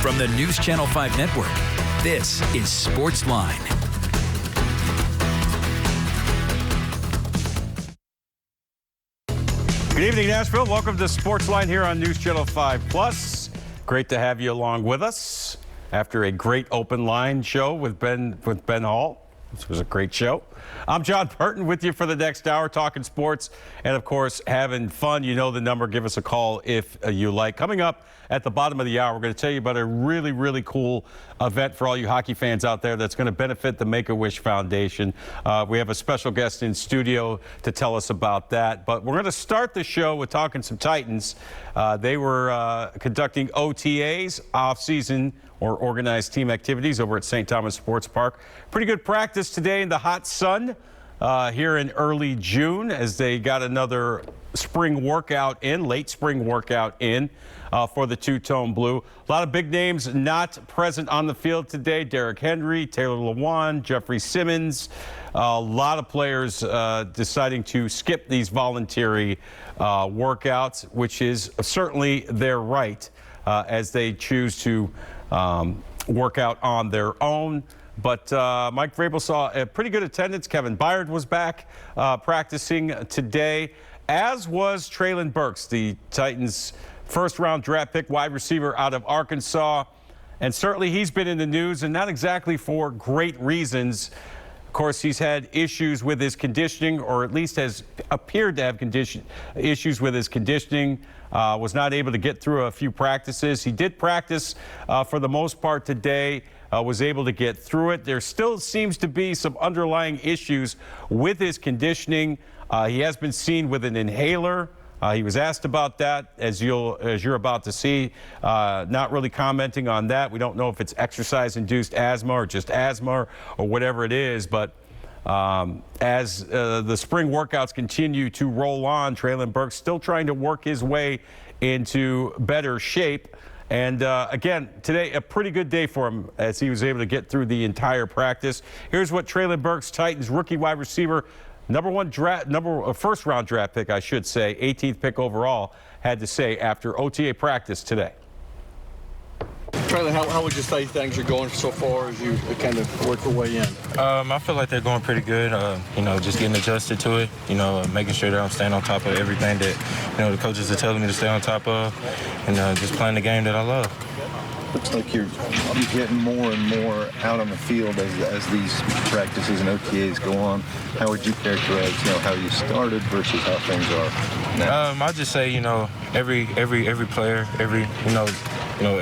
From the News Channel 5 Network, this is SportsLine. Good evening, Nashville. Welcome to SportsLine here on News Channel 5 Plus. Great to have you along with us after a great open line show with Ben Hall. This was a great show. I'm Jon Burton with you for the next hour, talking sports and, of course, having fun. You know the number. Give us a call if you like. Coming up at the bottom of the hour, we're going to tell you about a really, really cool event for all you hockey fans out there that's going to benefit the Make-A-Wish Foundation. We have a special guest in studio to tell us about that. But we're going to start the show with talking some Titans. They were conducting OTAs, off-season or organized team activities over at St. Thomas Sports Park. Pretty good practice today in the hot sun here in early June as they got another spring workout in, late spring workout in for the two-tone blue. A lot of big names not present on the field today. Derrick Henry, Taylor Lewan, Jeffrey Simmons. A lot of players deciding to skip these voluntary workouts, which is certainly their right as they choose to work out on their own. But Mike Vrabel saw a pretty good attendance. Kevin Byard was back practicing today, as was Treylon Burks, the Titans' first-round draft pick wide receiver out of Arkansas. And certainly he's been in the news, and not exactly for great reasons. Of course, he's had issues with his conditioning, or at least has appeared to have issues with his conditioning. Was not able to get through a few practices. He did practice for the most part today, was able to get through it. There still seems to be some underlying issues with his conditioning. He has been seen with an inhaler. He was asked about that, as you're about to see. Not really commenting on that. We don't know if it's exercise-induced asthma or just asthma or whatever it is. But as the spring workouts continue to roll on, Treylon Burks still trying to work his way into better shape. And again, today, a pretty good day for him as he was able to get through the entire practice. Here's what Treylon Burks, Titans rookie wide receiver, first round draft pick, I should say, 18th pick overall, had to say after OTA practice today. Treylon, how would you say things are going so far as you kind of work your way in? I feel like they're going pretty good. Just getting adjusted to it. Making sure that I'm staying on top of everything that the coaches are telling me to stay on top of, and just playing the game that I love. Looks like you're getting more and more out on the field as these practices and OTAs go on. How would you characterize, how you started versus how things are now? I just say, every player,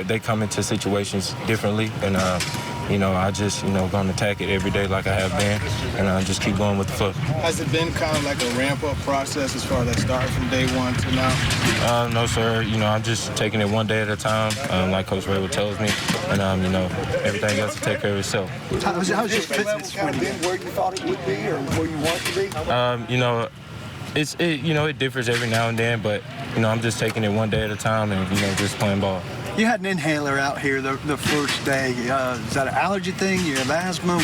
they come into situations differently, and I just, going to attack it every day like I have been, and just keep going with the flow. Has it been kind of like a ramp-up process as far as that start from day one to now? No, sir. I'm just taking it one day at a time, like Coach Vrabel tells me, and, everything else will take care of itself. How's your fitness kind of been where you thought it would be or where you want it to be? It differs every now and then, but, I'm just taking it one day at a time and, just playing ball. You had an inhaler out here the first day. Is that an allergy thing? You have asthma?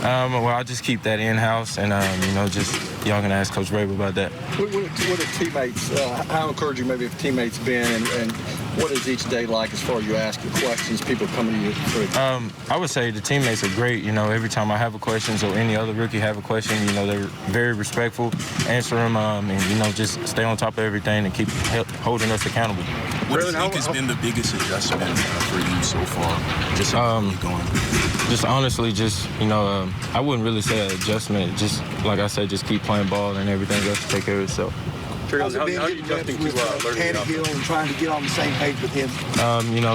Well, I'll just keep that in-house, and, y'all can ask Coach Vrabel about that. What are teammates, how encouraging maybe have teammates been, and what is each day like as far as you ask your questions, people coming to you for I would say the teammates are great. Every time I have a question or any other rookie have a question, they're very respectful, answer them, and, just stay on top of everything and keep holding us accountable. What do you think has been the biggest adjustment for you so far? Just going. Just honestly, I wouldn't really say an adjustment. Just like I said, just keep playing ball and everything else to take care of itself. How's it been adjusting to Tannehill and trying to get on the same page with him?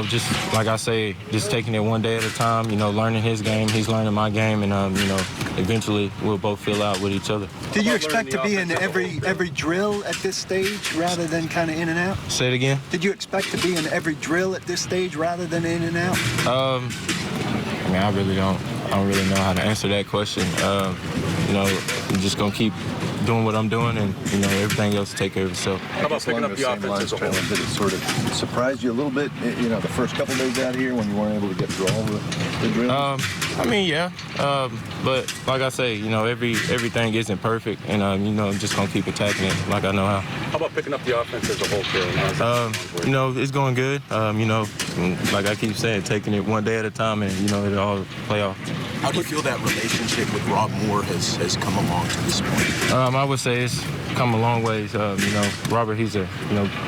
Just like I say, just taking it one day at a time, learning his game, he's learning my game, and, eventually we'll both fill out with each other. Do you expect to be in every drill at this stage rather than kind of in and out? Say it again? Did you expect to be in every drill at this stage rather than in and out? I don't really know how to answer that question. I'm just going to keep doing what I'm doing, and everything else will take care of itself. How about picking up the offense as a whole? Did it sort of surprise you a little bit, the first couple days out here when you weren't able to get through all the drills? I mean, yeah, but like I say, you know, everything isn't perfect, and you know, I'm just gonna keep attacking it like I know how. How about picking up the offense as a whole, Taylor? You know, it's going good. You know, like I keep saying, taking it one day at a time, and you know, it'll all play off. How do you feel that relationship with Rob Moore has come along to this point? I would say it's come a long ways. You know, Robert, he's a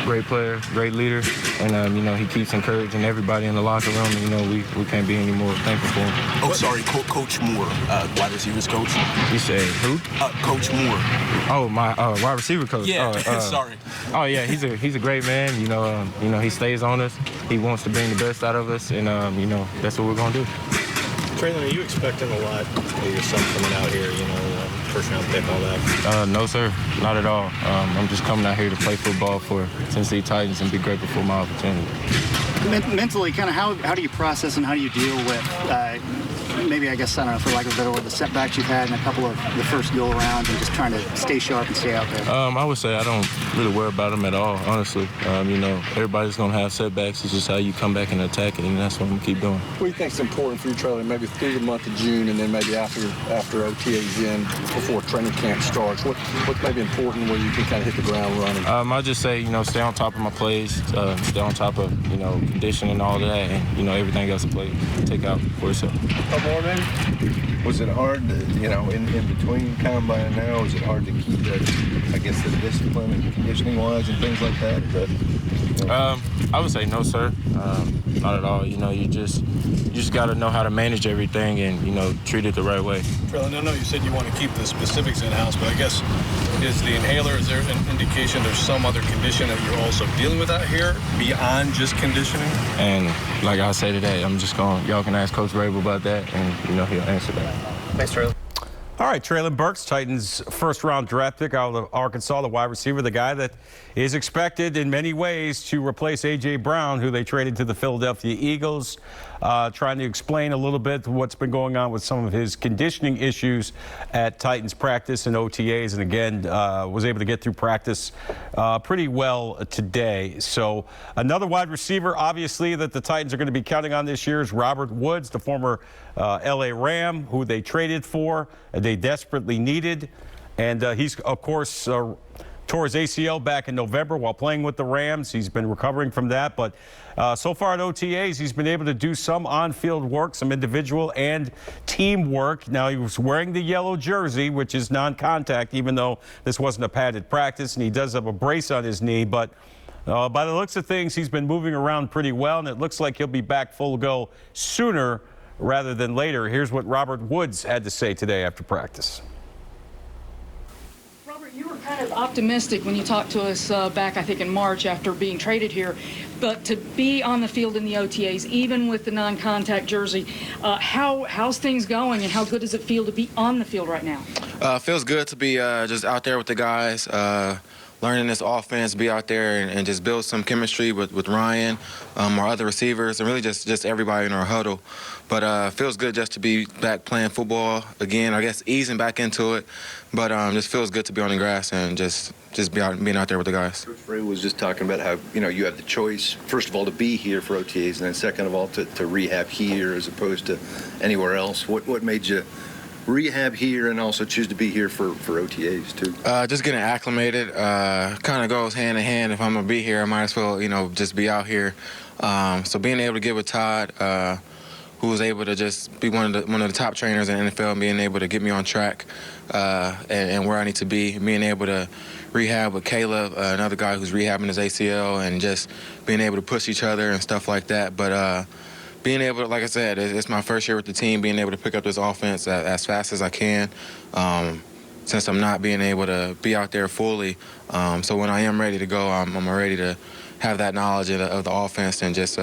great player, great leader, and you know, he keeps encouraging everybody in the locker room. And, you know, we can't be any more thankful for him. Oh, sorry, Coach Moore, wide receivers coach. You said who? Coach Moore. Oh, my wide receiver coach. Yeah, sorry. Oh yeah, he's a great man. You know, he stays on us. He wants to bring the best out of us, and you know, that's what we're gonna do. Traylon, are you expecting a lot of your son coming out here, you know, first round pick, all that? No, sir, not at all. I'm just coming out here to play football for Tennessee Titans and be grateful for my opportunity. Mentally, kind of how do you process and how do you deal with maybe, I guess, I don't know, for lack of a better word, the setbacks you've had in a couple of the first go-arounds and just trying to stay sharp and stay out there? I would say I don't really worry about them at all, honestly. You know, everybody's going to have setbacks. It's just how you come back and attack it, and that's what I'm going to keep doing. What do you think is important for you, Traylon, maybe through the month of June and then maybe after OTA's in, before training camp starts? What's maybe important where you can kind of hit the ground running? I just say, you know, stay on top of my plays, stay on top of, you know, condition and all of that, and, you know, everything else to play, take out for yourself. More, maybe? Was it hard, you know, in between combine and now, is it hard to keep that, I guess, the discipline and conditioning-wise and things like that? Is that, you know? I would say no, sir. Not at all. You know, you just got to know how to manage everything and, you know, treat it the right way. Traylon, I know you said you want to keep the specifics in-house, but I guess is the inhaler, is there an indication there's some other condition that you're also dealing with out here beyond just conditioning? And like I say today, y'all can ask Coach Vrabel about that, and, you know, he'll answer that. Thanks, Traylon. All right, Traylon Burks, Titans' first-round draft pick out of Arkansas, the wide receiver, the guy that is expected in many ways to replace A.J. Brown, who they traded to the Philadelphia Eagles, trying to explain a little bit what's been going on with some of his conditioning issues at Titans practice and OTAs, and again, was able to get through practice pretty well today. So another wide receiver, obviously, that the Titans are going to be counting on this year is Robert Woods, the former L.A. Ram, who they traded for. They desperately needed. And he's, of course, tore his ACL back in November while playing with the Rams. He's been recovering from that. But so far at OTAs, he's been able to do some on-field work, some individual and team work. Now, he was wearing the yellow jersey, which is non-contact, even though this wasn't a padded practice. And he does have a brace on his knee. But by the looks of things, he's been moving around pretty well. And it looks like he'll be back full go sooner rather than later. Here's what Robert Woods had to say today after practice. Robert, you were kind of optimistic when you talked to us back, I think, in March after being traded here. But to be on the field in the OTAs, even with the non-contact jersey, how's things going and how good does it feel to be on the field right now? Feels good to be just out there with the guys, learning this offense, be out there and just build some chemistry with Ryan, our other receivers, and really just everybody in our huddle. But feels good just to be back playing football again, I guess easing back into it. But just feels good to be on the grass and just being out there with the guys. Coach Vrabel was just talking about how, you know, you have the choice, first of all, to be here for OTAs, and then second of all, to rehab here as opposed to anywhere else. What made you rehab here and also choose to be here for OTAs too? Just getting acclimated. Kind of goes hand in hand. If I'm gonna be here, I might as well, you know, just be out here. So being able to get with Todd, who was able to just be one of the top trainers in the NFL, and being able to get me on track and where I need to be, being able to rehab with Caleb, another guy who's rehabbing his ACL, and just being able to push each other and stuff like that. But being able to, like I said, it's my first year with the team, being able to pick up this offense as fast as I can, since I'm not being able to be out there fully. So when I am ready to go, I'm ready to have that knowledge of the offense and just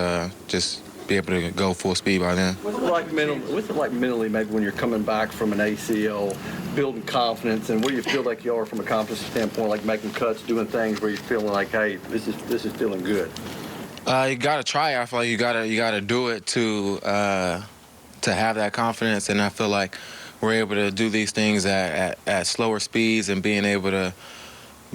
be able to go full speed by then. What's it like mentally, maybe when you're coming back from an ACL, building confidence, and where you feel like you are from a confidence standpoint, like making cuts, doing things where you're feeling like, hey, this is feeling good? You gotta try. I feel like you gotta do it to have that confidence, and I feel like we're able to do these things at slower speeds and being able to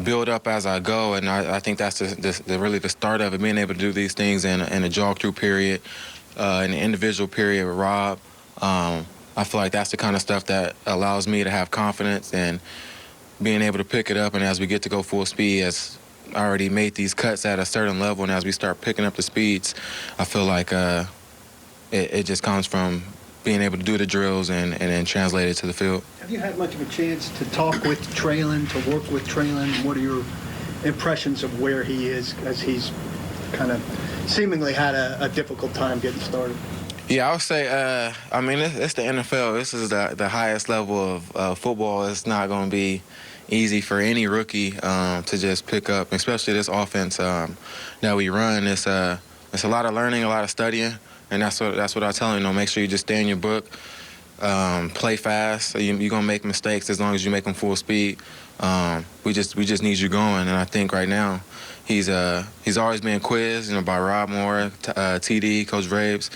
build up as I go. And I think that's really the start of it, being able to do these things in a jog through period, in an individual period with Rob. I feel like that's the kind of stuff that allows me to have confidence and being able to pick it up. And as we get to go full speed, as I already made these cuts at a certain level, and as we start picking up the speeds, I feel like it just comes from being able to do the drills and then translate it to the field. Have you had much of a chance to talk with Traylon, to work with Traylon? What are your impressions of where he is as he's kind of seemingly had a difficult time getting started? Yeah, I would say, I mean, it's the NFL. This is the highest level of football. It's not going to be easy for any rookie to just pick up, especially this offense that we run. It's a lot of learning, a lot of studying, and that's what I tell him. Make sure you just stay in your book, play fast. You're going to make mistakes as long as you make them full speed. We just need you going, and I think right now he's always being quizzed, by Rob Moore, TD, Coach Vrabes.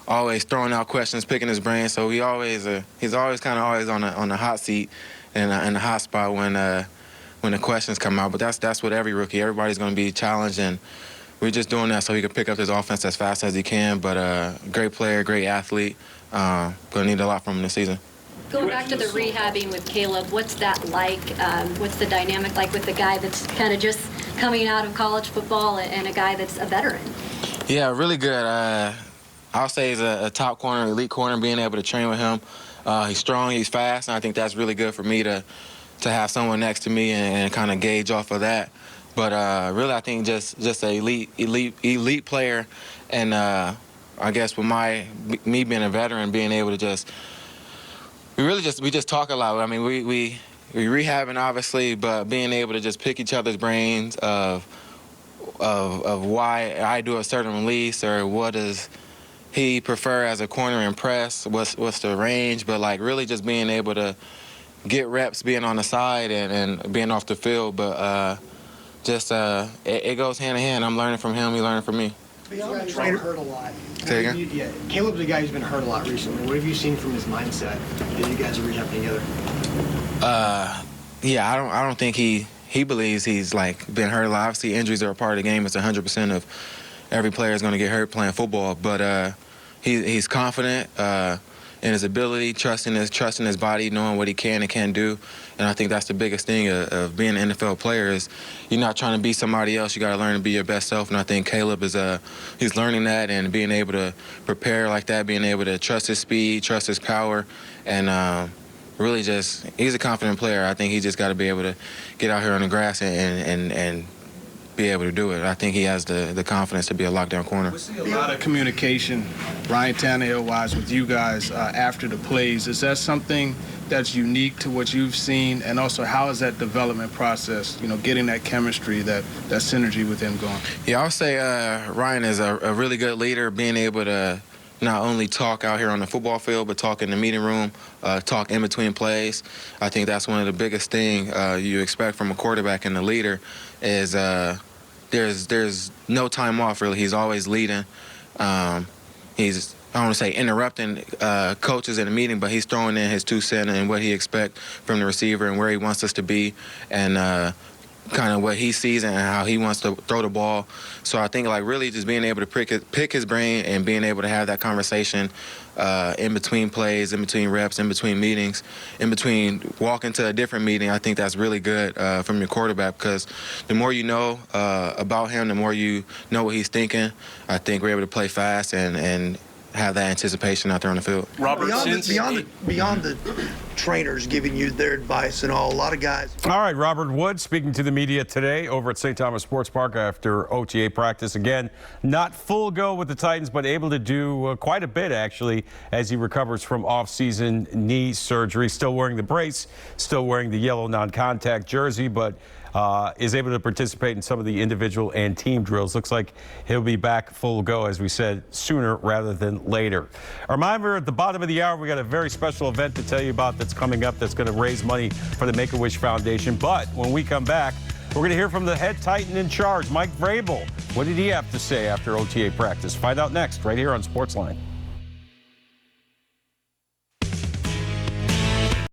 Always throwing out questions, picking his brain. So he's always kind of always on the hot seat and the hot spot when the questions come out. But that's what every rookie. Everybody's going to be challenged, and we're just doing that so he can pick up his offense as fast as he can. But great player, great athlete. Going to need a lot from him this season. Going back to the rehabbing with Caleb, what's that like? What's the dynamic like with the guy that's kind of just coming out of college football and a guy that's a veteran? Yeah, really good. I'll say he's a top corner, elite corner, being able to train with him. He's strong, he's fast, and I think that's really good for me to have someone next to me and kind of gauge off of that. But really, I think just an elite player, and I guess with me being a veteran, being able to we just talk a lot. I mean, we rehabbing obviously, but being able to just pick each other's brains of why I do a certain release, or what does he prefer as a corner and press, what's the range, but really just being able to get reps being on the side and being off the field. But it goes hand in hand. I'm learning from him, he's learning from me. Beyond the trainer hurt a lot. Say again? Yeah, Caleb's a guy who's been hurt a lot recently. What have you seen from his mindset that you guys are rehabbing together? Yeah, I don't think he believes he's been hurt a lot. Obviously, injuries are a part of the game. It's 100% of every player is going to get hurt playing football. But he's confident in his ability, trusting his body, knowing what he can and can't do. And I think that's the biggest thing of being an NFL player is you're not trying to be somebody else. You got to learn to be your best self. And I think Caleb he's learning that and being able to prepare like that, being able to trust his speed, trust his power, and really he's a confident player. I think he just got to be able to get out here on the grass and be able to do it. I think he has the confidence to be a lockdown corner. We see a lot of communication, Ryan Tannehill-wise, with you guys after the plays. Is that something that's unique to what you've seen? And also, how is that development process, getting that chemistry, that synergy with him going? Yeah, I'll say Ryan is a really good leader, being able to not only talk out here on the football field, but talk in the meeting room, talk in between plays. I think that's one of the biggest things you expect from a quarterback and a leader is there's no time off, really. He's always leading. He's, I don't want to say interrupting coaches in a meeting, but he's throwing in his 2 cents and what he expects from the receiver and where he wants us to be, and kind of what he sees and how he wants to throw the ball. So I think really just being able to pick his brain and being able to have that conversation in between plays, in between reps, in between meetings, in between walking to a different meeting. I think that's really good from your quarterback, because the more you know about him, the more you know what he's thinking. I think we're able to play fast and have that anticipation out there on the field. Robert, beyond the trainers giving you their advice and all, a lot of guys. All right, Robert Wood speaking to the media today over at St. Thomas Sports Park after OTA practice. Again, not full go with the Titans, but able to do quite a bit, actually, as he recovers from off-season knee surgery. Still wearing the brace, still wearing the yellow non-contact jersey, but is able to participate in some of the individual and team drills. Looks like he'll be back full go, as we said, sooner rather than later. A reminder, at the bottom of the hour, we got a very special event to tell you about that's coming up that's going to raise money for the Make-A-Wish Foundation. But when we come back, we're going to hear from the head Titan in charge, Mike Vrabel. What did he have to say after OTA practice? Find out next, right here on SportsLine.